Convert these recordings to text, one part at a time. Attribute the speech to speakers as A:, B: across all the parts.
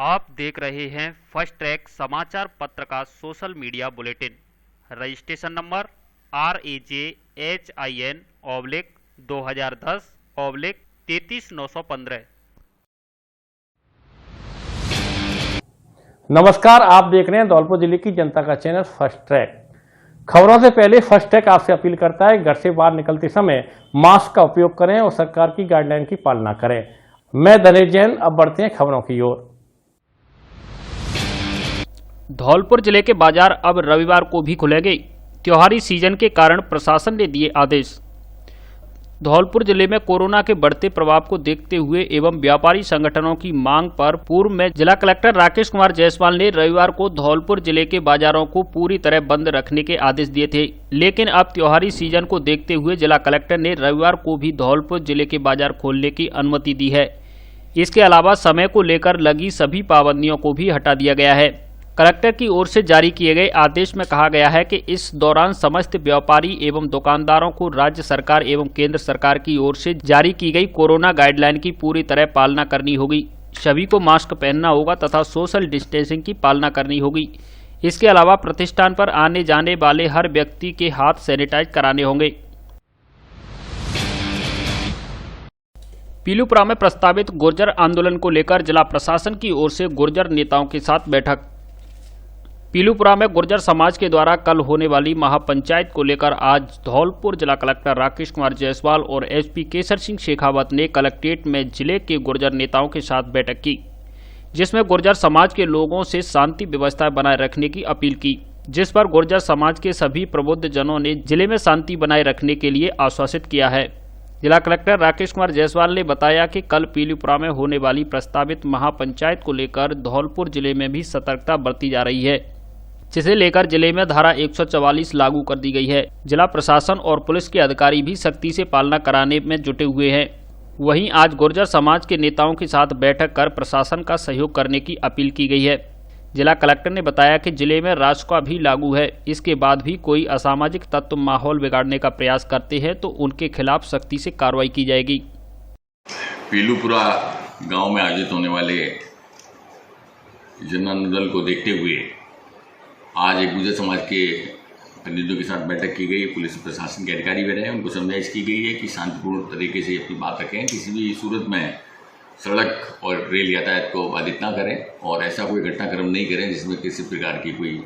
A: आप देख रहे हैं फर्स्ट ट्रैक समाचार पत्र का social media bulletin. Registration number RAJHIN/2010/33915।
B: नमस्कार, आप देख रहे हैं धौलपुर जिले की जनता का चैनल फर्स्ट ट्रैक। खबरों से पहले फर्स्ट ट्रैक आपसे अपील करता है, घर से बाहर निकलते समय मास्क का उपयोग करें और सरकार की गाइडलाइन की पालना करें। मैं धनेश जैन, अब बढ़ते हैं खबरों की ओर।
C: धौलपुर जिले के बाजार अब रविवार को भी खुलेंगे। त्योहारी सीजन के कारण प्रशासन ने दिए आदेश। धौलपुर जिले में कोरोना के बढ़ते प्रभाव को देखते हुए एवं व्यापारी संगठनों की मांग पर पूर्व में जिला कलेक्टर राकेश कुमार जायसवाल ने रविवार को धौलपुर जिले के बाजारों को पूरी तरह बंद रखने के आदेश दिए थे, लेकिन अब त्योहारी सीजन को देखते हुए जिला कलेक्टर ने रविवार को भी धौलपुर जिले के बाजार खोलने की अनुमति दी है। इसके अलावा समय को लेकर लगी सभी पाबंदियों को भी हटा दिया गया है। कलेक्टर की ओर से जारी किए गए आदेश में कहा गया है कि इस दौरान समस्त व्यापारी एवं दुकानदारों को राज्य सरकार एवं केंद्र सरकार की ओर से जारी की गई कोरोना गाइडलाइन की पूरी तरह पालना करनी होगी। सभी को मास्क पहनना होगा तथा सोशल डिस्टेंसिंग की पालना करनी होगी। इसके अलावा प्रतिष्ठान पर आने जाने वाले हर व्यक्ति के हाथ सैनिटाइज कराने होंगे। पीलूपुरा में प्रस्तावित गुर्जर आंदोलन को लेकर जिला प्रशासन की ओर से गुर्जर नेताओं के साथ बैठक। पीलूपुरा में गुर्जर समाज के द्वारा कल होने वाली महापंचायत को लेकर आज धौलपुर जिला कलेक्टर राकेश कुमार जायसवाल और एसपी केसर सिंह शेखावत ने कलेक्ट्रेट में जिले के गुर्जर नेताओं के साथ बैठक की, जिसमें गुर्जर समाज के लोगों से शांति व्यवस्था बनाए रखने की अपील की, जिस पर गुर्जर समाज के सभी प्रबुद्ध जनों ने जिले में शांति बनाए रखने के लिए आश्वासित किया है। जिला कलेक्टर राकेश कुमार जायसवाल ने बताया कि कल पीलूपुरा में होने वाली प्रस्तावित महापंचायत को लेकर धौलपुर जिले में भी सतर्कता बरती जा रही है, जिसे लेकर जिले में धारा 144 लागू कर दी गई है। जिला प्रशासन और पुलिस के अधिकारी भी सख्ती से पालना कराने में जुटे हुए हैं। वहीं आज गुर्जर समाज के नेताओं के साथ बैठक कर प्रशासन का सहयोग करने की अपील की गई है। जिला कलेक्टर ने बताया कि जिले में राजका भी लागू है। इसके बाद भी कोई असामाजिक तत्व माहौल बिगाड़ने का प्रयास करते हैं तो उनके खिलाफ सख्ती से कार्रवाई की जाएगी।
D: पीलूपुरा गांव में आयोजित होने वाले जन आंदोलन को देखते हुए आज एक गुर्जर समाज के प्रतिनिधियों के साथ बैठक की गई। पुलिस प्रशासन के अधिकारी भी रहे, उनको समझाइश की गई है कि शांतिपूर्ण तरीके से अपनी बात रखें, किसी भी सूरत में सड़क और रेल यातायात को बाधित ना करें और ऐसा कोई घटनाक्रम नहीं करें जिसमें किसी प्रकार की कोई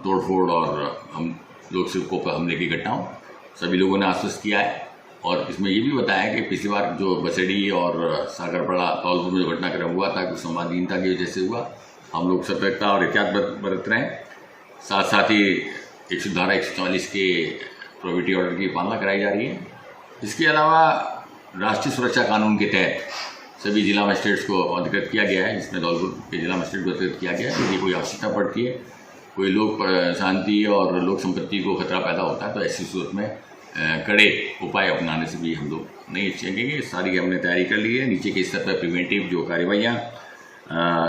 D: तोड़फोड़ और हम लोग सेवकों पर हमले की घटना हो। सभी लोगों ने आश्वस्त किया है और इसमें ये भी बताया कि पिछली बार जो बसेड़ी और सागरपड़ा धौलपुर में जो घटनाक्रम हुआ था, कुछ संवादहीनता की वजह से हुआ। हम लोग सतर्कता और एहतियात बरत रहे हैं। साथ ही 140 के प्रोहिबिटिव ऑर्डर की पालना कराई जा रही है। इसके अलावा राष्ट्रीय सुरक्षा कानून के तहत सभी जिला मजिस्ट्रेट्स को अधिकृत किया गया है, जिसमें धौलपुर के जिला मजिस्ट्रेट को अधिकृत किया गया है। यदि कोई आवश्यकता पड़ती है, कोई लोक शांति और लोक संपत्ति को खतरा पैदा होता है तो ऐसी सूरत में कड़े उपाय अपनाने से भी हम लोग नहीं हिचकेंगे। सारी हमने तैयारी कर ली है। नीचे के स्तर पर प्रिवेंटिव जो कार्रवाइयाँ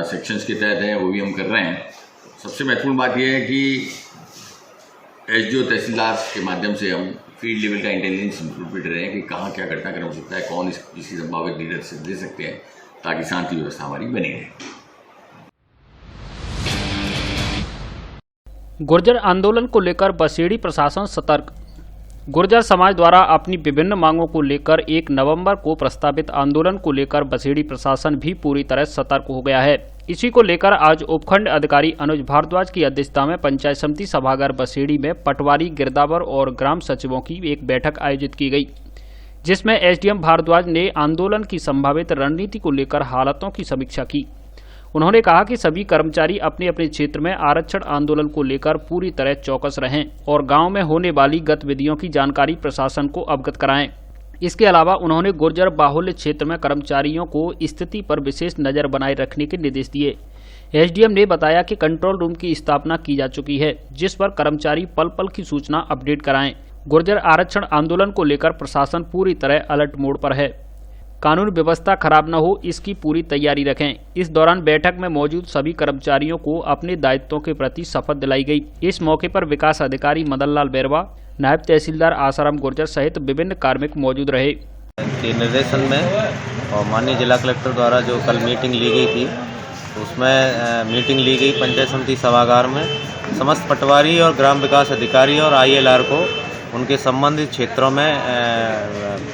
D: सेक्शंस के तहत है वो भी हम कर रहे हैं। सबसे महत्वपूर्ण बात यह है कि एसडीओ तहसीलदार के माध्यम से हम फील्ड लेवल का इंटेलिजेंस इम्प्रूवमेंट रहे हैं कि कहाँ क्या घटनाक्रम हो सकता है, कौन इसकी संभावित लीडरशिप दे सकते हैं ताकि शांति व्यवस्था हमारी बनी रहे।
C: गुर्जर आंदोलन को लेकर बसेड़ी प्रशासन सतर्क। गुर्जर समाज द्वारा अपनी विभिन्न मांगों को लेकर 1 नवंबर को प्रस्तावित आंदोलन को लेकर बसेड़ी प्रशासन भी पूरी तरह सतर्क हो गया है। इसी को लेकर आज उपखंड अधिकारी अनुज भारद्वाज की अध्यक्षता में पंचायत समिति सभागार बसेड़ी में पटवारी, गिरदावर और ग्राम सचिवों की एक बैठक आयोजित की गई, जिसमें एसडीएम भारद्वाज ने आंदोलन की संभावित रणनीति को लेकर हालातों की समीक्षा की। उन्होंने कहा कि सभी कर्मचारी अपने अपने क्षेत्र में आरक्षण आंदोलन को लेकर पूरी तरह चौकस रहें और गांव में होने वाली गतिविधियों की जानकारी प्रशासन को अवगत कराएं। इसके अलावा उन्होंने गुर्जर बाहुल्य क्षेत्र में कर्मचारियों को स्थिति पर विशेष नजर बनाए रखने के निर्देश दिए। एसडीएम ने बताया कि कंट्रोल रूम की स्थापना की जा चुकी है, जिस पर कर्मचारी पल पल की सूचना अपडेट कराएं। गुर्जर आरक्षण आंदोलन को लेकर प्रशासन पूरी तरह अलर्ट मोड पर है। कानून व्यवस्था खराब न हो, इसकी पूरी तैयारी रखें। इस दौरान बैठक में मौजूद सभी कर्मचारियों को अपने दायित्वों के प्रति शपथ दिलाई गई। इस मौके पर विकास अधिकारी मदन लाल बैरवा, नायब तहसीलदार आसाराम गुर्जर सहित विभिन्न कार्मिक मौजूद रहे।
E: के निर्देशन में और माननीय जिला कलेक्टर द्वारा जो कल मीटिंग ली गई थी तो उसमें मीटिंग ली गई पंचायत समिति सभागार में। समस्त पटवारी और ग्राम विकास अधिकारी और ILR को उनके संबंधित क्षेत्रों में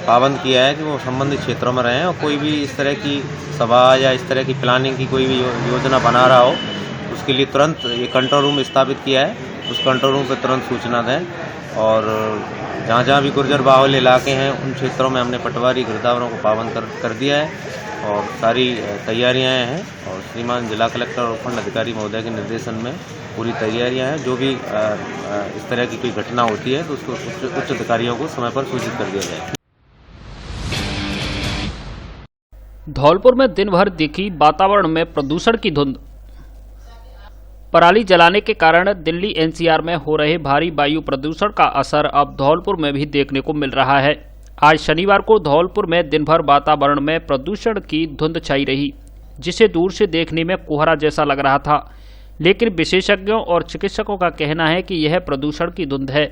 E: पाबंद किया है कि वो संबंधित क्षेत्रों में रहें और कोई भी इस तरह की सभा या इस तरह की प्लानिंग की कोई भी योजना बना रहा हो उसके लिए तुरंत ये कंट्रोल रूम स्थापित किया है। उस कंट्रोल रूम पर तुरंत सूचना दें और जहाँ जहाँ भी गुर्जर बाहुल्य इलाके हैं उन क्षेत्रों में हमने पटवारी गिरदावरों को पाबंद कर दिया है और सारी तैयारियां हैं और श्रीमान जिला कलेक्टर और उपखंड अधिकारी महोदय के निर्देशन में पूरी तैयारियां हैं। जो भी इस तरह की कोई घटना होती है तो उसको उच्च अधिकारियों को समय पर सूचित कर दिया जाए।
C: धौलपुर में दिन भर दिखी वातावरण में प्रदूषण की धुंध। पराली जलाने के कारण दिल्ली NCR में हो रहे भारी वायु प्रदूषण का असर अब धौलपुर में भी देखने को मिल रहा है। आज शनिवार को धौलपुर में दिन भर वातावरण में प्रदूषण की धुंध छाई रही, जिसे दूर से देखने में कोहरा जैसा लग रहा था, लेकिन विशेषज्ञों और चिकित्सकों का कहना है कि यह प्रदूषण की धुंध है।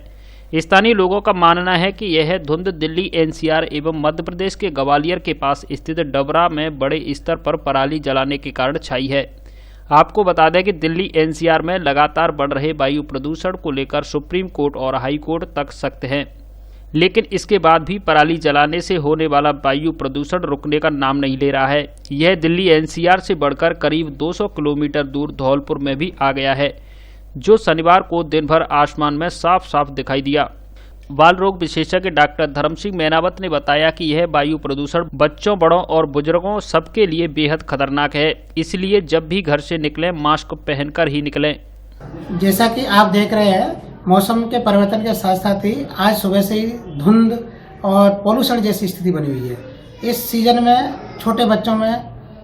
C: स्थानीय लोगों का मानना है कि यह धुंध दिल्ली NCR एवं मध्य प्रदेश के ग्वालियर के पास स्थित डबरा में बड़े स्तर पर पराली जलाने के कारण छाई है। आपको बता दें कि दिल्ली NCR में लगातार बढ़ रहे वायु प्रदूषण को लेकर सुप्रीम कोर्ट और हाई कोर्ट तक सख्त हैं, लेकिन इसके बाद भी पराली जलाने से होने वाला वायु प्रदूषण रुकने का नाम नहीं ले रहा है। यह दिल्ली NCR से बढ़कर करीब 200 किलोमीटर दूर धौलपुर में भी आ गया है, जो शनिवार को दिन भर आसमान में साफ साफ दिखाई दिया। बाल रोग विशेषज्ञ डॉक्टर धर्म सिंह मैनावत ने बताया कि यह वायु प्रदूषण बच्चों, बड़ों और बुजुर्गों सबके लिए बेहद खतरनाक है, इसलिए जब भी घर से निकलें मास्क पहनकर ही निकलें।
F: जैसा कि आप देख रहे हैं, मौसम के परिवर्तन के साथ साथ ही आज सुबह से ही धुंध और पोल्यूशन जैसी स्थिति बनी हुई है। इस सीजन में छोटे बच्चों में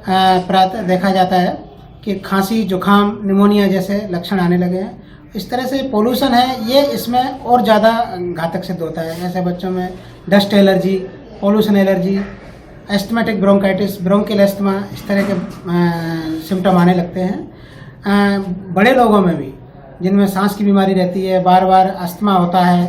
F: प्रायः देखा जाता है कि खांसी, जुकाम, निमोनिया जैसे लक्षण आने लगे हैं। इस तरह से पोल्यूशन है ये इसमें और ज़्यादा घातक सिद्ध होता है। ऐसे बच्चों में dust allergy, pollution allergy, asthmatic bronchitis, bronchial asthma, इस तरह के सिम्टम आने लगते हैं। बड़े लोगों में भी जिनमें सांस की बीमारी रहती है, बार बार अस्थमा होता है,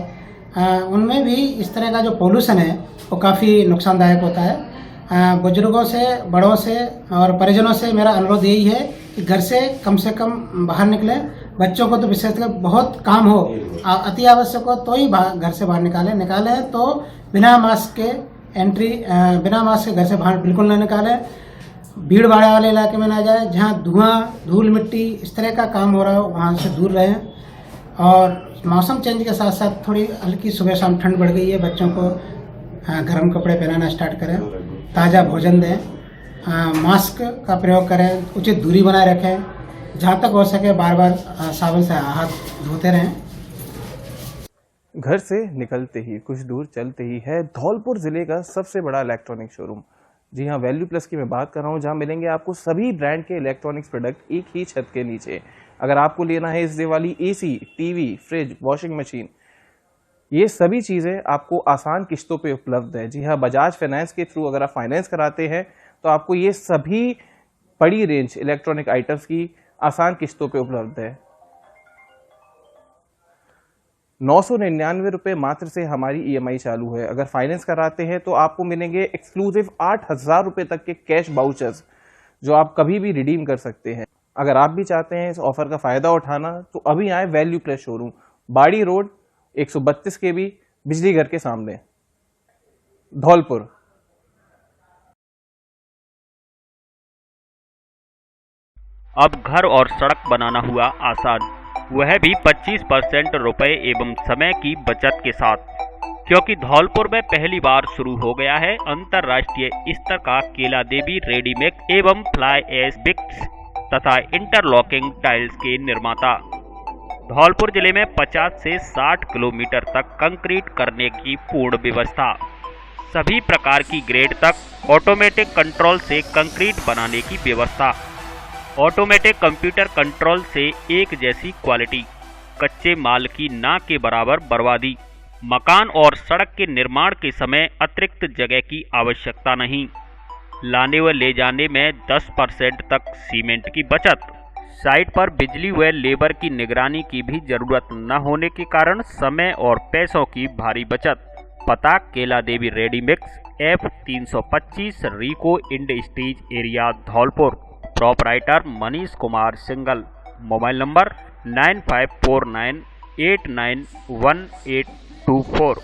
F: उनमें भी इस तरह का जो पोल्यूशन है वो काफ़ी नुकसानदायक होता है। बुजुर्गों से, बड़ों से और परिजनों से मेरा अनुरोध यही है कि घर से कम बाहर निकलें। बच्चों को तो विशेषकर बहुत काम हो, अति आवश्यक हो तो ही घर से बाहर निकालें तो बिना मास्क के घर से बाहर बिल्कुल न निकालें। भीड़ भाड़ वाले इलाके में ना जाए, जहाँ धुआं, धूल, मिट्टी इस तरह का काम हो रहा हो वहाँ से दूर रहें। और मौसम चेंज के साथ साथ थोड़ी हल्की सुबह शाम ठंड बढ़ गई है, बच्चों को गर्म कपड़े पहनाना स्टार्ट करें, ताज़ा भोजन दें, मास्क का प्रयोग करें, उचित दूरी बनाए रखें, जहाँ तक हो सके बार बार साबुन से हाथ धोते रहें।
G: घर से निकलते ही कुछ दूर चलते ही है धौलपुर जिले का सबसे बड़ा इलेक्ट्रॉनिक शोरूम। जी हाँ, वैल्यू प्लस की मैं बात कर रहा हूँ, जहाँ मिलेंगे आपको सभी ब्रांड के इलेक्ट्रॉनिक्स प्रोडक्ट एक ही छत के नीचे। अगर आपको लेना है इस Diwali AC, TV, fridge, washing machine, ये सभी चीज़ें आपको आसान किस्तों पे उपलब्ध है। जी हाँ, बजाज फाइनेंस के थ्रू अगर आप फाइनेंस कराते हैं तो आपको ये सभी बड़ी रेंज इलेक्ट्रॉनिक आइटम्स की आसान किस्तों पे उपलब्ध है। 999 रुपये मात्र से हमारी EMI चालू है। अगर फाइनेंस कराते हैं तो आपको मिलेंगे एक्सक्लूसिव 8000 रुपये तक के कैश बाउचर्स, जो आप कभी भी रिडीम कर सकते हैं। अगर आप भी चाहते हैं इस ऑफर का फायदा उठाना तो अभी आए वैल्यू प्लस शोरूम, बाड़ी रोड, 132 KB, बिजली घर के सामने, धौलपुर।
A: अब घर और सड़क बनाना हुआ आसान, वह भी 25% रुपए एवं समय की बचत के साथ, क्योंकि धौलपुर में पहली बार शुरू हो गया है अंतर्राष्ट्रीय स्तर का केला देवी रेडीमेड एवं फ्लाई एश ब्रिक्स तथा इंटरलॉकिंग टाइल्स के निर्माता। धौलपुर जिले में 50 से 60 किलोमीटर तक कंक्रीट करने की पूर्ण व्यवस्था, सभी प्रकार की ग्रेड तक ऑटोमेटिक कंट्रोल से कंक्रीट बनाने की व्यवस्था, ऑटोमेटिक कंप्यूटर कंट्रोल से एक जैसी क्वालिटी, कच्चे माल की ना के बराबर बर्बादी, मकान और सड़क के निर्माण के समय अतिरिक्त जगह की आवश्यकता नहीं, लाने व ले जाने में 10% तक सीमेंट की बचत, साइट पर बिजली व लेबर की निगरानी की भी जरूरत न होने के कारण समय और पैसों की भारी बचत। पता Kaila Devi readymix F325 RIICO industries area Dholpur. Proprietor Manish Kumar Singhal. Mobile number 9549891824।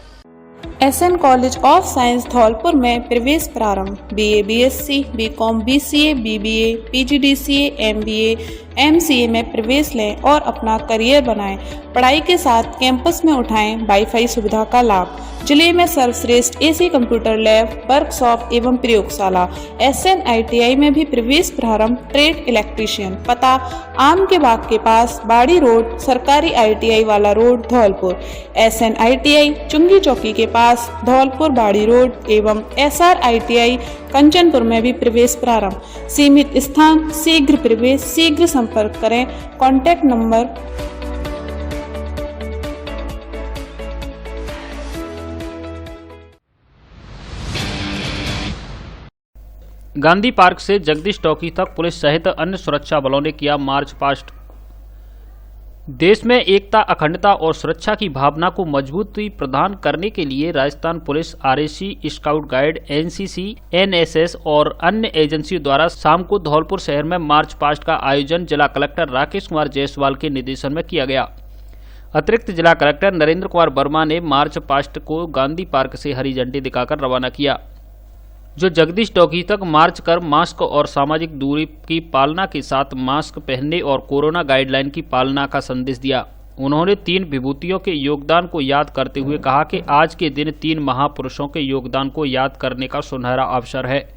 H: SN college of science Dholpur में प्रवेश प्रारंभ। BA BSc BCom BCA BBA PGDCA MBA MCA में प्रवेश लें और अपना करियर बनाएं। पढ़ाई के साथ कैंपस में उठाएं वाईफाई सुविधा का लाभ। जिले में सर्वश्रेष्ठ AC कंप्यूटर लैब, वर्कशॉप एवं प्रयोगशाला। SN ITI में भी प्रवेश प्रारंभ। Trade electrician. पता आम के बाग के पास, बाड़ी रोड, सरकारी ITI वाला रोड, धौलपुर। SN ITI चुंगी चौकी के पास, धौलपुर बाड़ी रोड एवं SR ITI कंचनपुर में भी प्रवेश प्रारंभ। सीमित स्थान, शीघ्र प्रवेश, शीघ्र संपर्क करें। कॉन्टैक्ट नंबर
C: गांधी पार्क से जगदीश टॉकी तक पुलिस सहित अन्य सुरक्षा बलों ने किया मार्च पास्ट। देश में एकता, अखंडता और सुरक्षा की भावना को मजबूती प्रदान करने के लिए Rajasthan police, RAC, scout guide, NCC, NSS और अन्य एजेंसियों द्वारा शाम को धौलपुर शहर में मार्च पास्ट का आयोजन जिला कलेक्टर राकेश कुमार जायसवाल के निर्देशन में किया गया। अतिरिक्त जिला कलेक्टर नरेंद्र कुमार वर्मा ने मार्च पास्ट को गांधी पार्क से हरी झंडी दिखाकर रवाना किया, जो जगदीश टॉकी तक मार्च कर मास्क और सामाजिक दूरी की पालना के साथ मास्क पहनने और कोरोना गाइडलाइन की पालना का संदेश दिया। उन्होंने 3 विभूतियों के योगदान को याद करते हुए कहा कि आज के दिन 3 महापुरुषों के योगदान को याद करने का सुनहरा अवसर है।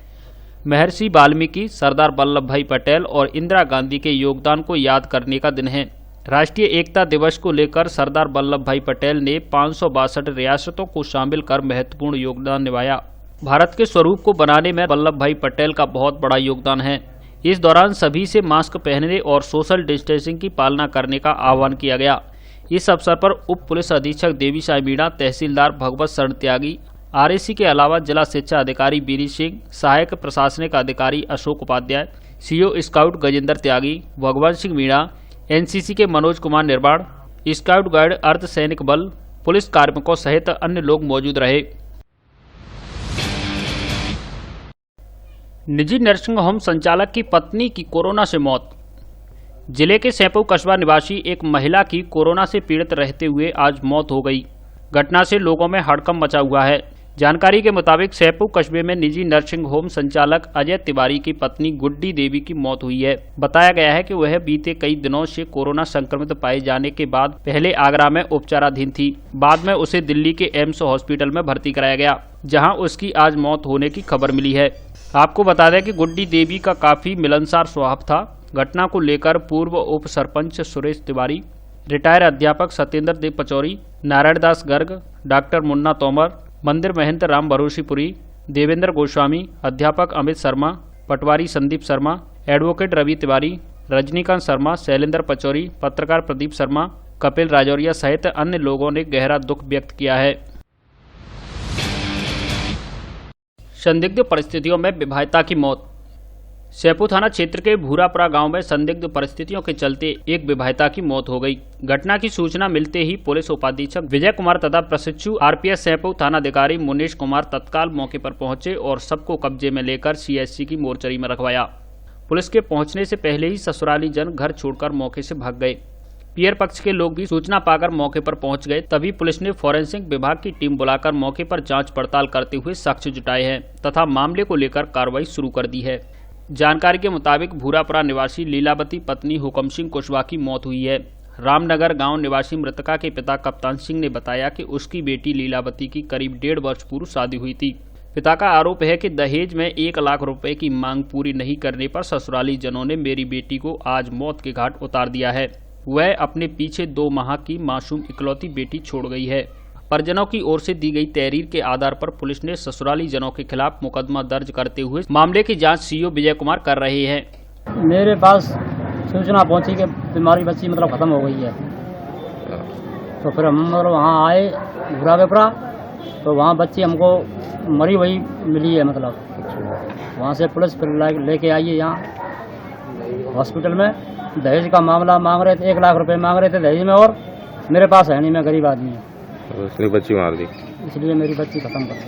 C: महर्षि वाल्मीकि, सरदार वल्लभ भाई पटेल और इंदिरा गांधी के योगदान को याद करने का दिन है। राष्ट्रीय एकता दिवस को लेकर सरदार वल्लभ भाई पटेल ने 562 रियासतों को शामिल कर महत्वपूर्ण योगदान निभाया। भारत के स्वरूप को बनाने में वल्लभ भाई पटेल का बहुत बड़ा योगदान है। इस दौरान सभी से मास्क पहनने और सोशल डिस्टेंसिंग की पालना करने का आह्वान किया गया। इस अवसर पर उप पुलिस अधीक्षक देवी साई मीणा, तहसीलदार भगवत शरण त्यागी, RAC के अलावा जिला शिक्षा अधिकारी बीरी सिंह, सहायक प्रशासनिक अधिकारी अशोक उपाध्याय, CO स्काउट गजेंद्र त्यागी, भगवान सिंह मीणा, NCC के मनोज कुमार निर्वाण, स्काउट गाइड, अर्धसैनिक बल, पुलिस कार्मिकों सहित अन्य लोग मौजूद रहे। निजी नर्सिंग होम संचालक की पत्नी की कोरोना से मौत। जिले के सैंपू कस्बा निवासी एक महिला की कोरोना से पीड़ित रहते हुए आज मौत हो गई। घटना से लोगों में हड़कंप मचा हुआ है। जानकारी के मुताबिक सैंपू कस्बे में निजी नर्सिंग होम संचालक अजय तिवारी की पत्नी गुड्डी देवी की मौत हुई है। बताया गया है कि वह बीते कई दिनों से कोरोना संक्रमित पाए जाने के बाद पहले आगरा में उपचाराधीन थी। बाद में उसे दिल्ली के एम्स हॉस्पिटल में भर्ती कराया गया, जहां उसकी आज मौत होने की खबर मिली है। आपको बता दें कि गुड्डी देवी का काफी मिलनसार स्वभाव था। घटना को लेकर पूर्व उप सरपंच सुरेश तिवारी, रिटायर अध्यापक सत्येंद्र देव पचौरी, नारायण दास गर्ग, डॉक्टर मुन्ना तोमर, मंदिर महंत राम भरोशीपुरी, देवेंद्र गोस्वामी, अध्यापक अमित शर्मा, पटवारी संदीप शर्मा, एडवोकेट रवि तिवारी, रजनीकांत शर्मा, शैलेंद्र पचौरी, पत्रकार प्रदीप शर्मा, कपिल राजौरिया सहित अन्य लोगों ने गहरा दुख व्यक्त किया है। संदिग्ध परिस्थितियों में विवाहिता की मौत। सैंपू थाना क्षेत्र के भूरापुरा गांव में संदिग्ध परिस्थितियों के चलते एक विवाहिता की मौत हो गई। घटना की सूचना मिलते ही पुलिस उपाधीक्षक विजय कुमार तथा प्रशिक्षु RPS सैंपू थानाधिकारी मुनीश कुमार तत्काल मौके पर पहुंचे और सबको कब्जे में लेकर CHC की मोर्चरी में रखवाया। पुलिस के पहुंचने से पहले ही ससुराली जन घर छोड़कर मौके से भाग गए। पियर पक्ष के लोग भी सूचना पाकर मौके पर पहुंच गए। तभी पुलिस ने फोरेंसिक विभाग की टीम बुलाकर मौके पर जांच पड़ताल करते हुए साक्ष्य जुटाए हैं तथा मामले को लेकर कार्रवाई शुरू कर दी है। जानकारी के मुताबिक भूरापुरा निवासी लीलावती पत्नी हुकम सिंह कुशवाहा की मौत हुई है। रामनगर गांव निवासी मृतका के पिता कप्तान सिंह ने बताया कि उसकी बेटी लीलावती की करीब 1.5 वर्ष पूर्व शादी हुई थी। पिता का आरोप है कि दहेज में 1 लाख रुपए की मांग पूरी नहीं करने पर ससुराली जनों ने मेरी बेटी को आज मौत के घाट उतार दिया है। वह अपने पीछे 2 माह की मासूम इकलौती बेटी छोड़ गई है। परिजनों की ओर से दी गई तहरीर के आधार पर पुलिस ने ससुराली जनों के खिलाफ मुकदमा दर्ज करते हुए मामले की जांच CO विजय कुमार कर रहे हैं।
I: मेरे पास सूचना पहुंची कि बीमारी बच्ची खत्म हो गई है, तो फिर हम वहाँ आए भूरापुरा, तो वहाँ बच्ची हमको मरी हुई मिली है। वहाँ से पुलिस फिर लेके आई है यहाँ हॉस्पिटल में। दहेज का मामला मांग रहे थे, 1 लाख रुपए मांग रहे थे दहेज में, और मेरे पास है नहीं, मैं गरीब आदमी हूँ,
E: इसलिए बच्ची मार दी,
I: इसलिए मेरी बच्ची खत्म कर दी।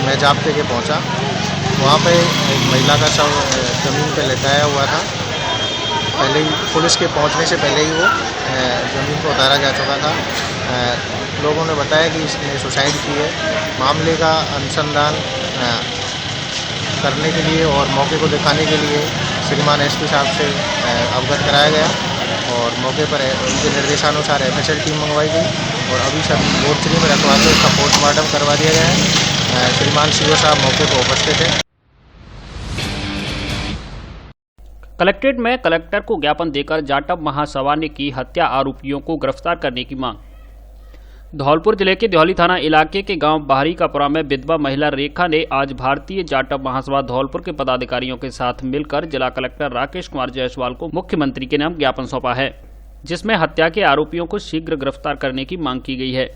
J: मैं जाप्ते के पहुंचा, वहाँ पे एक महिला का शव जमीन पे लेटाया हुआ था पहले ही, पुलिस के पहुंचने से पहले ही वो ज़मीन पर उतारा जा चुका था। लोगों ने बताया कि इसने सुसाइड की है। मामले का अनुसंधान करने के लिए और मौके को दिखाने के लिए श्रीमान एसपी साहब से अवगत कराया गया और मौके पर उनके निर्देशानुसार FSL टीम मंगवाई गई और अभी सब मोर्चरी में रखवा के उसका पोस्टमार्टम करवा दिया गया है। श्रीमान CO साहब मौके पर उपस्थित हैं।
C: कलेक्ट्रेट में कलेक्टर को ज्ञापन देकर जाटव महासभा ने की हत्या आरोपियों को गिरफ्तार करने की मांग। धौलपुर जिले के देहौली थाना इलाके के गांव बाहरी कापुरा में विधवा महिला रेखा ने आज भारतीय जाटव महासभा धौलपुर के पदाधिकारियों के साथ मिलकर जिला कलेक्टर राकेश कुमार जायसवाल को मुख्यमंत्री के नाम ज्ञापन सौंपा है, जिसमें हत्या के आरोपियों को शीघ्र गिरफ्तार करने की मांग की गई है।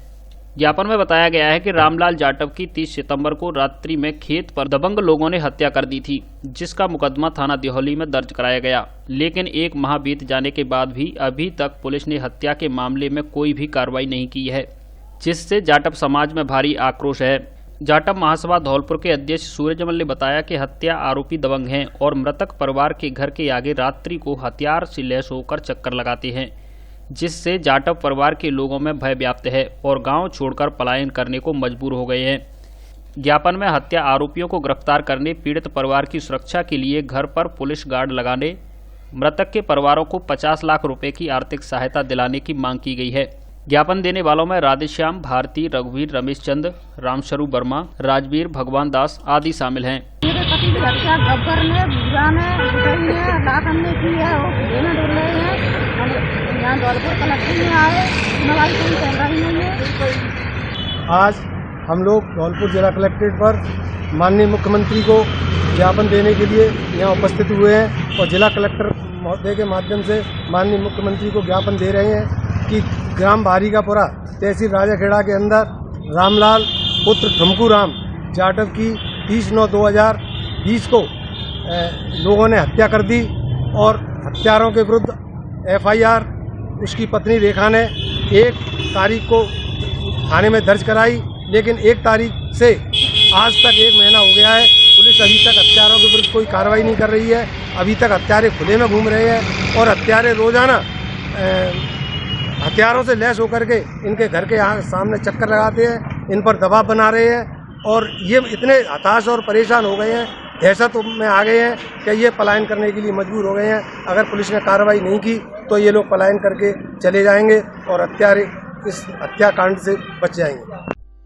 C: ज्ञापन में बताया गया है कि रामलाल जाटव की 30 सितंबर को रात्रि में खेत पर दबंग लोगों ने हत्या कर दी थी, जिसका मुकदमा थाना देहौली में दर्ज कराया गया। लेकिन एक माह बीत जाने के बाद भी अभी तक पुलिस ने हत्या के मामले में कोई भी कार्रवाई नहीं की है, जिससे जाटव समाज में भारी आक्रोश है। जाटव महासभा धौलपुर के अध्यक्ष सूरजमल ने बताया कि हत्या आरोपी दबंग हैं और मृतक परिवार के घर के आगे रात्रि को हथियार से लैस होकर चक्कर लगाते हैं, जिससे जाटव परिवार के लोगों में भय व्याप्त है और गांव छोड़कर पलायन करने को मजबूर हो गए हैं। ज्ञापन में हत्या आरोपियों को गिरफ्तार करने, पीड़ित परिवार की सुरक्षा के लिए घर पर पुलिस गार्ड लगाने, मृतक के परिवारों को 50 लाख रुपए की आर्थिक सहायता दिलाने की मांग की गई है। ज्ञापन देने वालों में राधेश्याम, भारती, रघुवीर, रमेश चंद, रामशरू वर्मा, राजवीर, भगवान दास आदि शामिल हैं।
K: मेरे पति की हत्या गब्बर ने, भूरा ने, बुटई ने, लाखन ने की है और खुदे में डर रहे हैं। यहाँ धौलपुर कलेक्टर में आए, सुनवाई कोई चल रही नहीं है।
L: आज हम लोग धौलपुर जिला कलेक्ट्रेट पर माननीय मुख्यमंत्री को ज्ञापन देने के लिए यहाँ उपस्थित हुए हैं और जिला कलेक्टर महोदय के माध्यम से माननीय मुख्यमंत्री को ज्ञापन दे रहे हैं कि ग्राम बाहरीकापुरा तहसील राजाखेड़ा के अंदर रामलाल पुत्र ठुमकू राम जाटव की 30/9/2020 को लोगों ने हत्या कर दी और हत्यारों के विरुद्ध FIR उसकी पत्नी रेखा ने 1 तारीख को थाने में दर्ज कराई, लेकिन 1 तारीख से आज तक 1 महीना हो गया है। पुलिस अभी तक हत्यारों के विरुद्ध कोई कार्रवाई नहीं कर रही है। अभी तक हत्यारे खुले में घूम रहे हैं और हत्यारे रोजाना हथियारों से लैस होकर के इनके घर के सामने चक्कर लगाते हैं, इन पर दबाव बना रहे हैं और ये इतने हताश और परेशान हो गए हैं, दहशत में आ गए हैं कि ये पलायन करने के लिए मजबूर हो गए हैं। अगर पुलिस ने कार्रवाई नहीं की तो ये लोग पलायन करके चले जाएंगे और हत्यारे इस हत्याकांड से बच जाएंगे।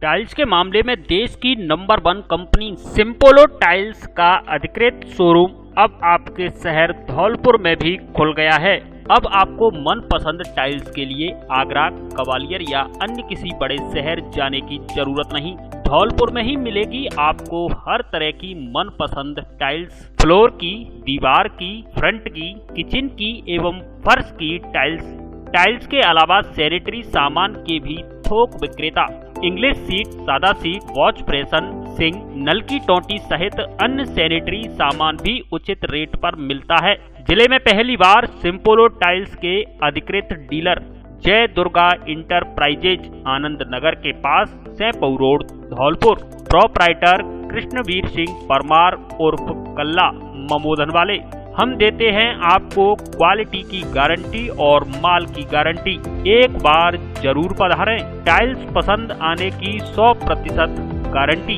A: टाइल्स के मामले में देश की नंबर 1 कंपनी सिम्पोलो टाइल्स का अधिकृत शोरूम अब आपके शहर धौलपुर में भी खुल गया है। अब आपको मनपसंद टाइल्स के लिए आगरा, ग्वालियर या अन्य किसी बड़े शहर जाने की जरूरत नहीं। धौलपुर में ही मिलेगी आपको हर तरह की मनपसंद टाइल्स, फ्लोर की, दीवार की, फ्रंट की, किचन की एवं फर्श की टाइल्स के अलावा सैनिटरी सामान के भी थोक विक्रेता, इंग्लिश सीट, सादा सीट, वॉश प्रेसन, सिंक, नल की टोंटी सहित अन्य सैनिटरी सामान भी उचित रेट पर मिलता है। जिले में पहली बार सिम्पोलो टाइल्स के अधिकृत डीलर जय दुर्गा इंटरप्राइजेज आनंद नगर के पास सैपऊ रोड धौलपुर, प्रोप्राइटर कृष्णवीर सिंह परमार उर्फ कल्ला ममोदन वाले। हम देते हैं आपको क्वालिटी की गारंटी और माल की गारंटी। एक बार जरूर पधारें। टाइल्स पसंद आने की 100% गारंटी।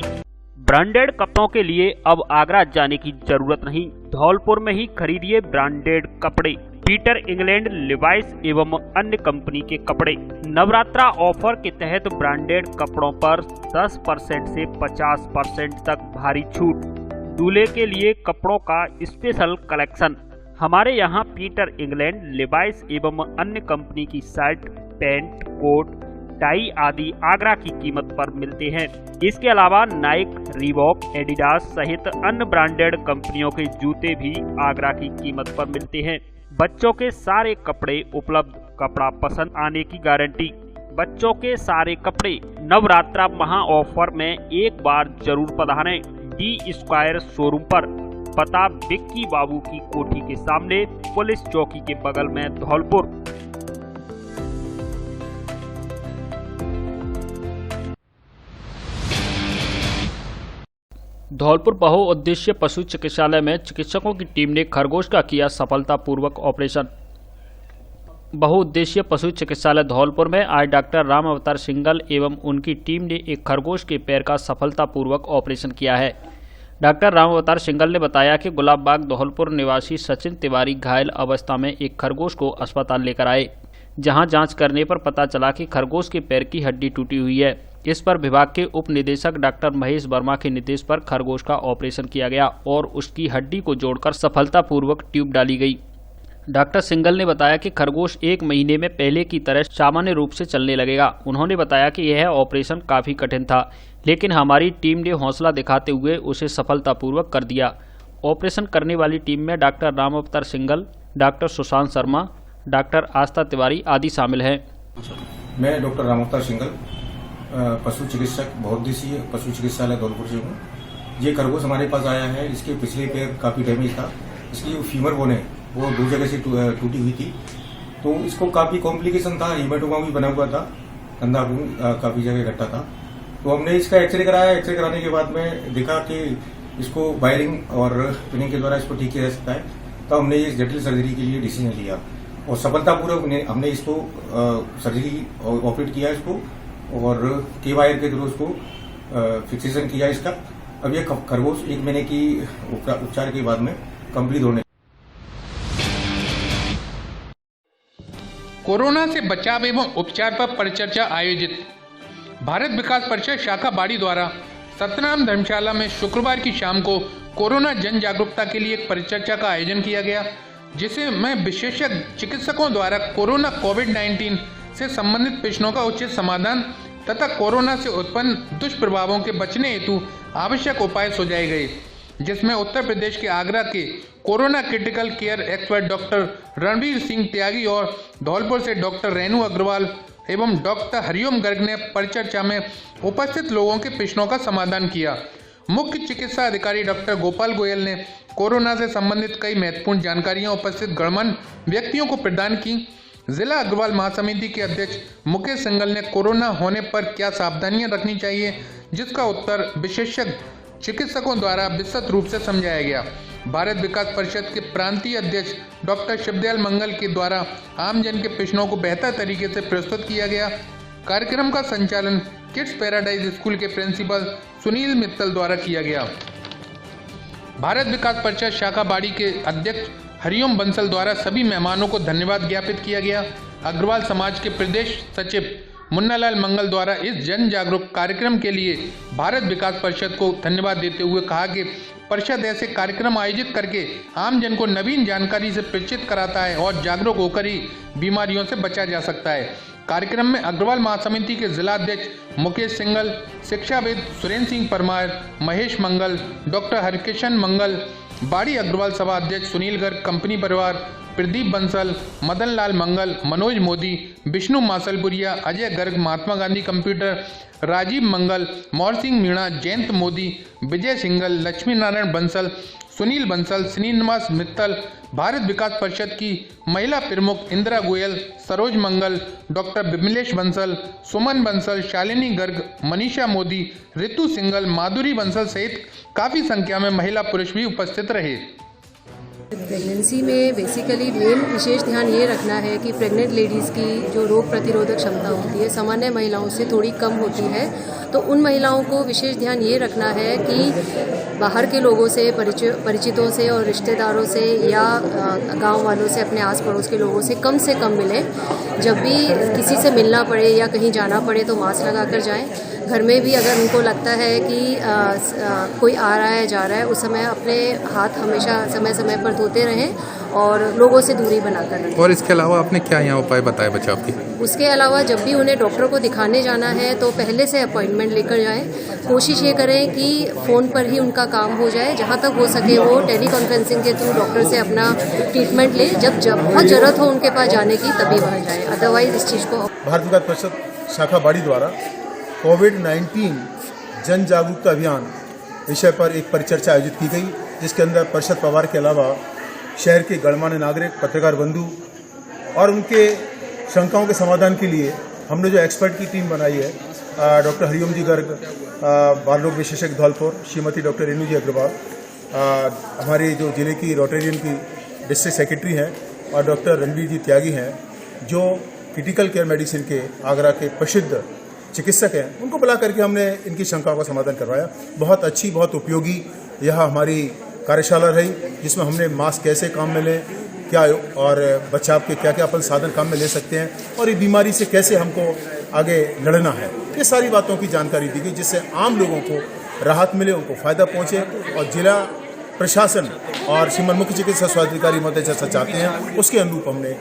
A: ब्रांडेड कपड़ों के लिए अब आगरा जाने की जरूरत नहीं, धौलपुर में ही खरीदिए ब्रांडेड कपड़े। पीटर इंग्लैंड, लिवाइस एवं अन्य कंपनी के कपड़े। नवरात्रा ऑफर के तहत ब्रांडेड कपड़ों पर 10% से 50% तक भारी छूट। दूल्हे के लिए कपड़ों का स्पेशल कलेक्शन। हमारे यहाँ पीटर इंग्लैंड, लिवाइस एवं अन्य कंपनी की शर्ट, पैंट, कोट, टाई आदि आगरा की कीमत पर मिलते हैं। इसके अलावा नाइक, रीबॉक, एडिडास सहित अन्य ब्रांडेड कंपनियों के जूते भी आगरा की कीमत पर मिलते हैं। बच्चों के सारे कपड़े उपलब्ध, कपड़ा पसंद आने की गारंटी। बच्चों के सारे कपड़े नवरात्रा महा ऑफर में एक बार जरूर पधारें। डी स्क्वायर शोरूम पर, पता बिक्की बाबू की कोठी के सामने, पुलिस चौकी के बगल में धौलपुर।
C: धौलपुर बहुउद्देशीय पशु चिकित्सालय में चिकित्सकों की टीम ने खरगोश का किया सफलतापूर्वक ऑपरेशन। बहुउद्देशीय पशु चिकित्सालय धौलपुर में आज डॉक्टर राम अवतार सिंगल एवं उनकी टीम ने एक खरगोश के पैर का सफलतापूर्वक ऑपरेशन किया है। डॉक्टर राम अवतार सिंगल ने बताया कि गुलाबबाग धौलपुर निवासी सचिन तिवारी घायल अवस्था में एक खरगोश को अस्पताल लेकर आए, जहां जांच करने पर पता चला कि खरगोश के पैर की हड्डी टूटी हुई है। इस पर विभाग के उप निदेशक डॉक्टर महेश वर्मा के निर्देश पर खरगोश का ऑपरेशन किया गया और उसकी हड्डी को जोड़कर सफलतापूर्वक ट्यूब डाली गई। डॉक्टर सिंगल ने बताया कि खरगोश 1 महीने में पहले की तरह सामान्य रूप से चलने लगेगा। उन्होंने बताया कि यह ऑपरेशन काफ़ी कठिन था, लेकिन हमारी टीम ने हौसला दिखाते हुए उसे सफलतापूर्वक कर दिया। ऑपरेशन करने वाली टीम में doctor Ram Avtar Singhal, doctor Sushant Sharma, doctor Aastha Tiwari आदि शामिल हैं।
M: मैं डॉक्टर राम अवतार सिंगल, पशु चिकित्सक, बहुउद्देशीय पशु चिकित्सालय धौलपुर से हूँ। ये खरगोश हमारे पास आया है, इसके पिछले पैर काफ़ी डैमेज था, इसकी जो फीमर बोन है वो 2 जगह से टूटी हुई थी, तो इसको काफ़ी कॉम्प्लिकेशन था, हीमेटोमा भी बना हुआ था, कंधा खून काफ़ी जगह इकट्ठा था। तो हमने इसका एक्सरे कराया। एक्सरे कराने के बाद में देखा कि इसको वायरिंग और पिनिंग के द्वारा इसको ठीक किया जा सकता है, तो हमने ये जटिल सर्जरी के लिए डिसीजन लिया और सफलतापूर्वक हमने इसको सर्जरी ऑपरेट किया इसको और के वायर के थ्रू उसको फिक्सेशन किया इसका। अब ये खरगोश 1 महीने की उपचार के बाद में कंप्लीट होने।
N: कोरोना से बचाव एवं उपचार पर परिचर्चा आयोजित। भारत विकास परिषद शाखा बाड़ी द्वारा सतनाम धर्मशाला में शुक्रवार की शाम को कोरोना जन जागरूकता के लिए एक परिचर्चा का आयोजन किया गया, जिसे में विशेषज्ञ चिकित्सकों द्वारा कोरोना कोविड-19 से संबंधित प्रश्नों का उचित समाधान तथा कोरोना से उत्पन्न दुष्प्रभावों के बचने हेतु आवश्यक उपाय सुझाए गए, जिसमें उत्तर प्रदेश के आगरा के corona critical care expert doctor Ranveer Singh Tyagi और धौलपुर से डॉक्टर रेणु अग्रवाल एवं डॉक्टर हरिओम गर्ग ने परिचर्चा में उपस्थित लोगों के प्रश्नों का समाधान किया। मुख्य चिकित्सा अधिकारी डॉक्टर गोपाल गोयल ने कोरोना से संबंधित कई महत्वपूर्ण जानकारियां उपस्थित गणमान्य व्यक्तियों को प्रदान की। जिला अग्रवाल महासमिति के अध्यक्ष मुकेश सिंगल ने कोरोना होने पर क्या सावधानियां रखनी चाहिए, जिसका उत्तर विशेषज्ञ चिकित्सकों द्वारा विस्तृत रूप से समझाया गया। भारत विकास परिषद के प्रांतीय अध्यक्ष डॉक्टर शिवदयाल मंगल के द्वारा आमजन के प्रश्नों को बेहतर तरीके से प्रस्तुत किया गया। कार्यक्रम का संचालन किड्स पैराडाइज स्कूल के प्रिंसिपल सुनील मित्तल द्वारा किया गया। भारत विकास परिषद शाखा बाड़ी के अध्यक्ष हरिओम बंसल द्वारा सभी मेहमानों को धन्यवाद ज्ञापित किया गया। अग्रवाल समाज के प्रदेश सचिव मुन्नालाल मंगल द्वारा इस जन जागरूक कार्यक्रम के लिए भारत विकास परिषद को धन्यवाद देते हुए कहा कि परिषद ऐसे कार्यक्रम आयोजित करके आम जन को नवीन जानकारी से परिचित कराता है और जागरूक होकर ही बीमारियों से बचा जा सकता है। कार्यक्रम में अग्रवाल महासमिति के जिलाध्यक्ष मुकेश सिंगल, शिक्षाविद सुरेंद्र सिंह परमार, महेश मंगल, डॉक्टर हरकिशन मंगल, बाड़ी अग्रवाल सभा अध्यक्ष सुनील गर्ग, कंपनी परिवार, प्रदीप बंसल, मदन लाल मंगल, मनोज मोदी, विष्णु मासलपुरिया, अजय गर्ग, महात्मा गांधी कंप्यूटर, राजीव मंगल, मोहर सिंह मीणा, जयंत मोदी, विजय सिंगल, लक्ष्मी नारायण बंसल, सुनील बंसल, श्रीनिवास मित्तल, भारत विकास परिषद की महिला प्रमुख इंदिरा गोयल, सरोज मंगल, डॉक्टर विमलेश बंसल, सुमन बंसल, शालिनी गर्ग, मनीषा मोदी, ऋतु सिंगल, माधुरी बंसल सहित काफ़ी संख्या में महिला पुरुष भी उपस्थित रहे।
O: प्रेगनेंसी में बेसिकली मेन विशेष ध्यान ये रखना है कि प्रेग्नेंट लेडीज़ की जो रोग प्रतिरोधक क्षमता होती है सामान्य महिलाओं से थोड़ी कम होती है, तो उन महिलाओं को विशेष ध्यान ये रखना है कि बाहर के लोगों से, परिचितों से और रिश्तेदारों से या गांव वालों से, अपने आस पड़ोस के लोगों से कम मिलें। जब भी किसी से मिलना पड़े या कहीं जाना पड़े तो मास्क लगा कर जाएँ। घर में भी अगर उनको लगता है कि कोई आ रहा है जा रहा है, उस समय अपने हाथ हमेशा समय समय पर धोते रहें और लोगों से दूरी बनाकर रखें।
P: और इसके अलावा आपने क्या यहाँ उपाय बताए बचाव के?
O: उसके अलावा जब भी उन्हें डॉक्टर को दिखाने जाना है तो पहले से अपॉइंटमेंट लेकर जाएं। कोशिश ये करें कि फ़ोन पर ही उनका काम हो जाए, जहाँ तक हो सके वो टेली कॉन्फ्रेंसिंग के थ्रू डॉक्टर से अपना ट्रीटमेंट लें। जब बहुत ज़रूरत हो उनके पास जाने की तभी वहाँ जाएँ, अदरवाइज इस चीज़ को।
Q: भारत विकास परिषद शाखा बाड़ी द्वारा कोविड-19 जन जागरूकता अभियान विषय पर एक परिचर्चा आयोजित की गई, जिसके अंदर परिषद परिवार के अलावा शहर के गणमान्य नागरिक, पत्रकार बंधु और उनके शंकाओं के समाधान के लिए हमने जो एक्सपर्ट की टीम बनाई है डॉक्टर हरिओम जी गर्ग, बाल रोग विशेषज्ञ धौलपुर, श्रीमती डॉक्टर रेणु जी अग्रवाल, हमारे जो जिले की रोटेरियन की डिस्ट्रिक्ट सेक्रेटरी हैं, और डॉक्टर रणबीर जी त्यागी हैं जो क्रिटिकल केयर मेडिसिन के आगरा के प्रसिद्ध चिकित्सक हैं। उनको बुला करके हमने इनकी शंकाओं का समाधान करवाया। बहुत अच्छी, बहुत उपयोगी यह हमारी कार्यशाला रही, जिसमें हमने मास्क कैसे काम में लें, क्या और बचाव के क्या क्या अपन साधन काम में ले सकते हैं, और ये बीमारी से कैसे हमको आगे लड़ना है, ये सारी बातों की जानकारी दी गई, जिससे आम लोगों को राहत मिले, उनको फायदा पहुंचे। और जिला प्रशासन और श्रीमान मुख्य चिकित्सा स्वास्थ्य महोदय जैसा चाहते हैं, उसके अनुरूप हमने।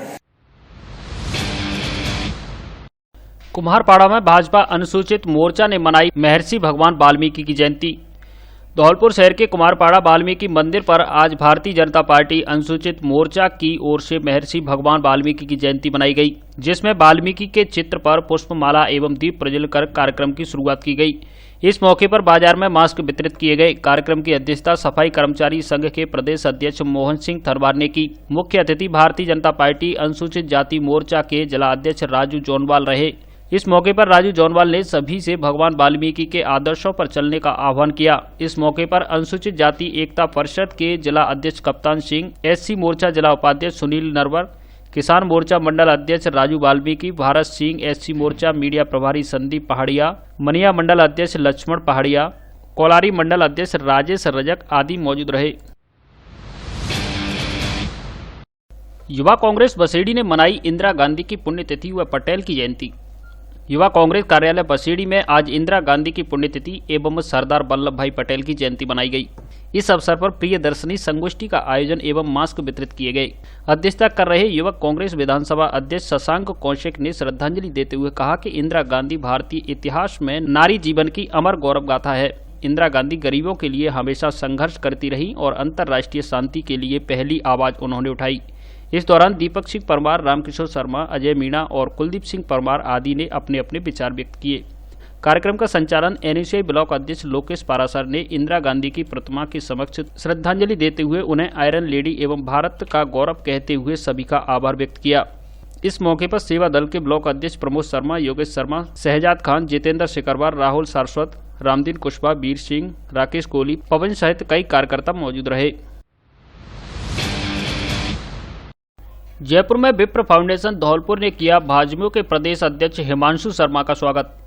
C: कुम्हारपाड़ा में भाजपा अनुसूचित मोर्चा ने मनाई महर्षि भगवान वाल्मीकि की जयंती। धौलपुर शहर के कुम्हारपाड़ा वाल्मीकि मंदिर पर आज भारतीय जनता पार्टी अनुसूचित मोर्चा की ओर से महर्षि भगवान वाल्मीकि की जयंती मनाई गई, जिसमें वाल्मीकि के चित्र पर पुष्पमाला एवं दीप प्रज्वलित कर कार्यक्रम की शुरुआत की गई। इस मौके पर बाजार में मास्क वितरित किए गए। कार्यक्रम की अध्यक्षता सफाई कर्मचारी संघ के प्रदेश अध्यक्ष मोहन सिंह थरवार ने की। मुख्य अतिथि भारतीय जनता पार्टी अनुसूचित जाति मोर्चा के जिला अध्यक्ष राजू जोनवाल रहे। इस मौके पर राजू जोनवाल ने सभी से भगवान वाल्मीकि के आदर्शों पर चलने का आह्वान किया। इस मौके पर अनुसूचित जाति एकता परिषद के जिला अध्यक्ष कप्तान सिंह, एससी मोर्चा जिला उपाध्यक्ष सुनील नरवर, किसान मोर्चा मंडल अध्यक्ष राजू वाल्मीकि, भारत सिंह, एससी मोर्चा मीडिया प्रभारी संदीप पहाड़िया, मनिया मंडल अध्यक्ष लक्ष्मण पहाड़िया, कोलारी मंडल अध्यक्ष राजेश रजक आदि मौजूद रहे। युवा कांग्रेस बसेड़ी ने मनाई इंदिरा गांधी की पुण्यतिथि व पटेल की जयंती। युवा कांग्रेस कार्यालय बसेड़ी में आज इंदिरा गांधी की पुण्यतिथि एवं सरदार वल्लभ भाई पटेल की जयंती मनाई गई। इस अवसर पर प्रियदर्शनी संगोष्ठी का आयोजन एवं मास्क वितरित किए गए। अध्यक्षता कर रहे युवक कांग्रेस विधानसभा अध्यक्ष शशांक कौशिक ने श्रद्धांजलि देते हुए कहा कि इंदिरा गांधी भारतीय इतिहास में नारी जीवन की अमर गौरव गाथा है। इंदिरा गांधी गरीबों के लिए हमेशा संघर्ष करती रही और अंतर्राष्ट्रीय शांति के लिए पहली आवाज उन्होंने उठाई। इस दौरान दीपक सिंह परमार, रामकिशोर शर्मा, अजय मीणा और कुलदीप सिंह परमार आदि ने अपने अपने विचार व्यक्त किए। कार्यक्रम का संचालन एनएसयूआई ब्लॉक अध्यक्ष लोकेश पारासर ने इंदिरा गांधी की प्रतिमा के समक्ष श्रद्धांजलि देते हुए उन्हें आयरन लेडी एवं भारत का गौरव कहते हुए सभी का आभार व्यक्त किया। इस मौके पर सेवा दल के ब्लॉक अध्यक्ष प्रमोद शर्मा, योगेश शर्मा, शहजाद खान, जितेंद्र शेखरवार, राहुल सारस्वत, रामदीन कुशवाहा, वीर सिंह, राकेश कोहली, पवन सहित कई कार्यकर्ता मौजूद रहे। जयपुर में विप्र फाउंडेशन धौलपुर ने किया भाजपा के प्रदेश अध्यक्ष हिमांशु शर्मा का स्वागत।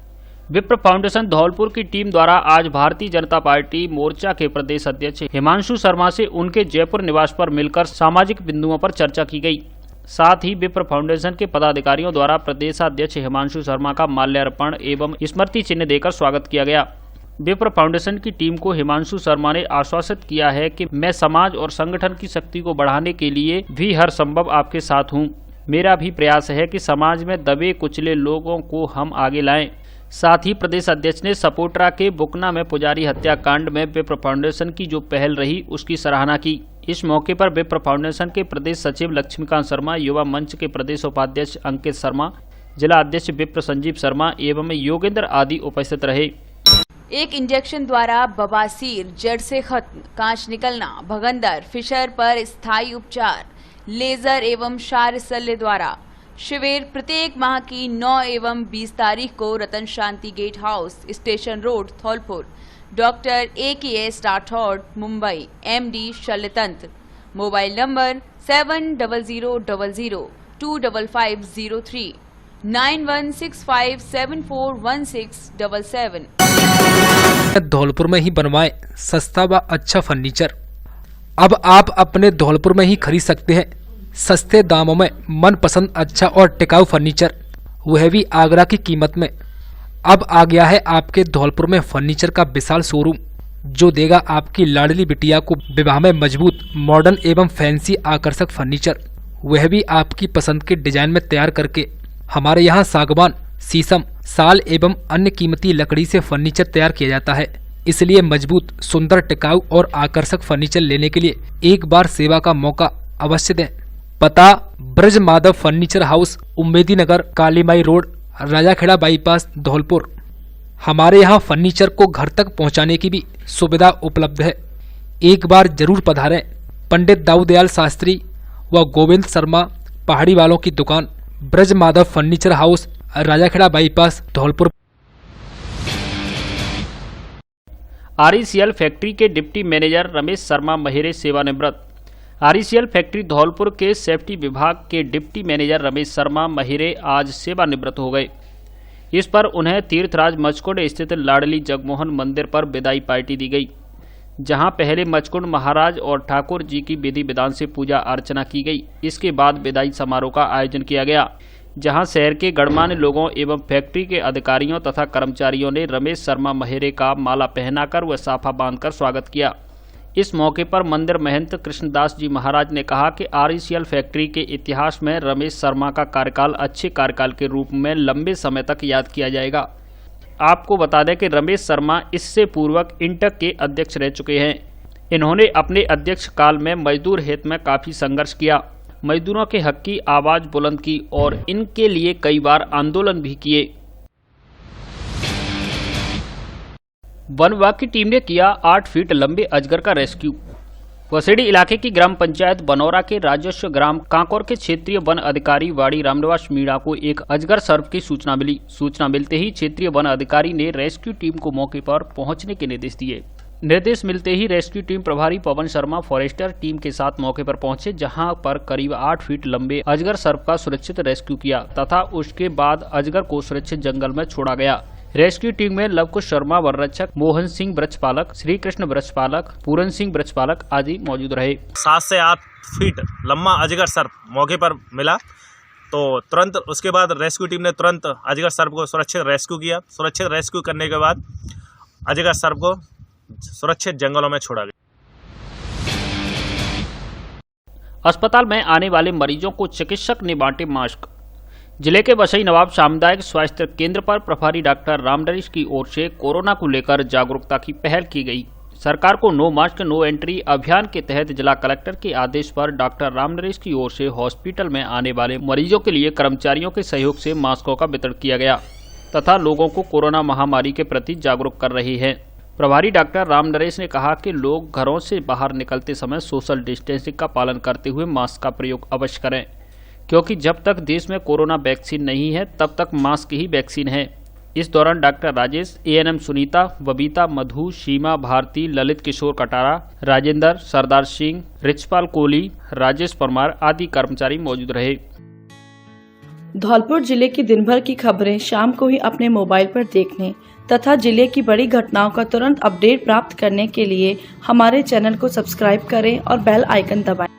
C: विप्र फाउंडेशन धौलपुर की टीम द्वारा आज भारतीय जनता पार्टी मोर्चा के प्रदेश अध्यक्ष हिमांशु शर्मा से उनके जयपुर निवास पर मिलकर सामाजिक बिंदुओं पर चर्चा की गई। साथ ही विप्र फाउंडेशन के पदाधिकारियों द्वारा प्रदेशाध्यक्ष हिमांशु शर्मा का माल्यार्पण एवं स्मृति चिन्ह देकर स्वागत किया गया। विप्र फाउंडेशन की टीम को हिमांशु शर्मा ने आश्वासित किया है कि मैं समाज और संगठन की शक्ति को बढ़ाने के लिए भी हर संभव आपके साथ हूं। मेरा भी प्रयास है कि समाज में दबे कुचले लोगों को हम आगे लाएं। साथ ही प्रदेश अध्यक्ष ने सपोटरा के बुकना में पुजारी हत्याकांड में विप्र फाउंडेशन की जो पहल रही उसकी सराहना की। इस मौके पर विप्र फाउंडेशन के प्रदेश सचिव लक्ष्मीकांत शर्मा, युवा मंच के प्रदेश उपाध्यक्ष अंकित शर्मा, जिला अध्यक्ष विप्र संजीव शर्मा एवं योगेंद्र आदि उपस्थित रहे।
R: एक इंजेक्शन द्वारा बवासीर जड़ से खत्म, कांच निकलना, भगंदर, फिशर पर स्थायी उपचार, लेजर एवं क्षार शल्य द्वारा शिविर प्रत्येक माह की 9 एवं 20 तारीख को Ratan Shanti gate house, station road, Dholpur. Doctor AKS Rathore, Mumbai, MD शल्यतंत्र। Mobile number 7000025503 9165741677।
S: धौलपुर में ही बनवाएं सस्ता व अच्छा फर्नीचर। अब आप अपने धौलपुर में ही खरीद सकते हैं सस्ते दामों में मनपसंद अच्छा और टिकाऊ फर्नीचर, वह भी आगरा की कीमत में। अब आ गया है आपके धौलपुर में फर्नीचर का विशाल शोरूम, जो देगा आपकी लाडली बिटिया को विवाह में मजबूत, मॉडर्न एवं फैंसी आकर्षक फर्नीचर, वह भी आपकी पसंद के डिजाइन में तैयार करके। हमारे यहाँ सागवान, शीशम, साल एवं अन्य कीमती लकड़ी से फर्नीचर तैयार किया जाता है। इसलिए मजबूत, सुंदर, टिकाऊ और आकर्षक फर्नीचर लेने के लिए एक बार सेवा का मौका अवश्य दें। पता: ब्रज माधव फर्नीचर हाउस, उम्मेदी नगर, कालीमाई रोड, राजाखेड़ा बाईपास, धौलपुर। हमारे यहाँ फर्नीचर को घर तक पहुँचाने की भी सुविधा उपलब्ध है। एक बार जरूर पधारें। पंडित दाऊदयाल शास्त्री व गोविंद शर्मा पहाड़ी वालों की दुकान, Braj Madhav furniture house, Rajakhera bypass, Dholpur.
C: RECL factory के डिप्टी मैनेजर रमेश शर्मा महेरे सेवानिवृत्त। RECL फैक्ट्री धौलपुर के सेफ्टी विभाग के डिप्टी मैनेजर रमेश शर्मा महेरे आज सेवानिवृत्त हो गए। इस पर उन्हें तीर्थराज मचकुंड स्थित लाडली जगमोहन मंदिर पर विदाई पार्टी दी गई, जहां पहले मचकुंड महाराज और ठाकुर जी की विधि विधान से पूजा अर्चना की गई। इसके बाद विदाई समारोह का आयोजन किया गया, जहां शहर के गणमान्य लोगों एवं फैक्ट्री के अधिकारियों तथा कर्मचारियों ने रमेश शर्मा महेरे का माला पहनाकर व साफा बांधकर स्वागत किया। इस मौके पर मंदिर महंत कृष्णदास जी महाराज ने कहा कि RECL फैक्ट्री के इतिहास में रमेश शर्मा का कार्यकाल अच्छे कार्यकाल के रूप में लंबे समय तक याद किया जाएगा। आपको बता दें कि रमेश शर्मा इससे पूर्वक इंटक के अध्यक्ष रह चुके हैं। इन्होंने अपने अध्यक्ष काल में मजदूर हित में काफी संघर्ष किया, मजदूरों के हक की आवाज बुलंद की और इनके लिए कई बार आंदोलन भी किए। वन विभाग की टीम ने किया 8 फीट लंबे अजगर का रेस्क्यू। वसेड़ी इलाके की ग्राम पंचायत बनौरा के राजस्व ग्राम कांकोर के क्षेत्रीय वन अधिकारी वाड़ी रामनिवास मीणा को एक अजगर सर्प की सूचना मिली। सूचना मिलते ही क्षेत्रीय वन अधिकारी ने रेस्क्यू टीम को मौके पर पहुंचने के निर्देश दिए। निर्देश मिलते ही रेस्क्यू टीम प्रभारी पवन शर्मा फॉरेस्टर टीम के साथ मौके पर पहुंचे, जहां पर करीब 8 फीट लंबे अजगर सर्प का सुरक्षित रेस्क्यू किया तथा उसके बाद अजगर को सुरक्षित जंगल में छोड़ा गया। रेस्क्यू टीम में लवकुश शर्मा वन रक्षक, मोहन सिंह वृक्षपालक, श्री कृष्ण वृक्षपालक, पूरन सिंह वृक्षपालक आदि मौजूद रहे।
T: 7 से 8 फीट लंबा अजगर सर्प मौके पर मिला, तो तुरंत उसके बाद रेस्क्यू टीम ने तुरंत अजगर सर्प को सुरक्षित रेस्क्यू किया। सुरक्षित रेस्क्यू करने के बाद अजगर सर्प को सुरक्षित जंगलों में छोड़ा गया।
C: अस्पताल में आने वाले मरीजों को चिकित्सक ने बांटे मास्क। जिले के वसई नवाब सामुदायिक स्वास्थ्य केंद्र पर प्रभारी डॉक्टर रामनरेश की ओर से कोरोना को लेकर जागरूकता की पहल की गई। सरकार को नो मास्क नो एंट्री अभियान के तहत जिला कलेक्टर के आदेश पर डॉक्टर रामनरेश की ओर से हॉस्पिटल में आने वाले मरीजों के लिए कर्मचारियों के सहयोग से मास्कों का वितरण किया गया तथा लोगों को कोरोना महामारी के प्रति जागरूक कर रहे हैं। प्रभारी डॉक्टर रामनरेश ने कहा कि लोग घरों से बाहर निकलते समय सोशल डिस्टेंसिंग का पालन करते हुए मास्क का प्रयोग अवश्य करें, क्योंकि जब तक देश में कोरोना वैक्सीन नहीं है तब तक मास्क ही वैक्सीन है। इस दौरान डॉक्टर राजेश, ANM सुनीता, बबीता, मधु, सीमा, भारती, ललित किशोर कटारा, राजेंद्र, सरदार सिंह, रिचपाल कोहली, राजेश परमार आदि कर्मचारी मौजूद रहे।
U: धौलपुर जिले की दिन भर की खबरें शाम को ही अपने मोबाइल पर देखने तथा जिले की बड़ी घटनाओं का तुरंत अपडेट प्राप्त करने के लिए हमारे चैनल को सब्सक्राइब करें और बेल आइकन दबाएं।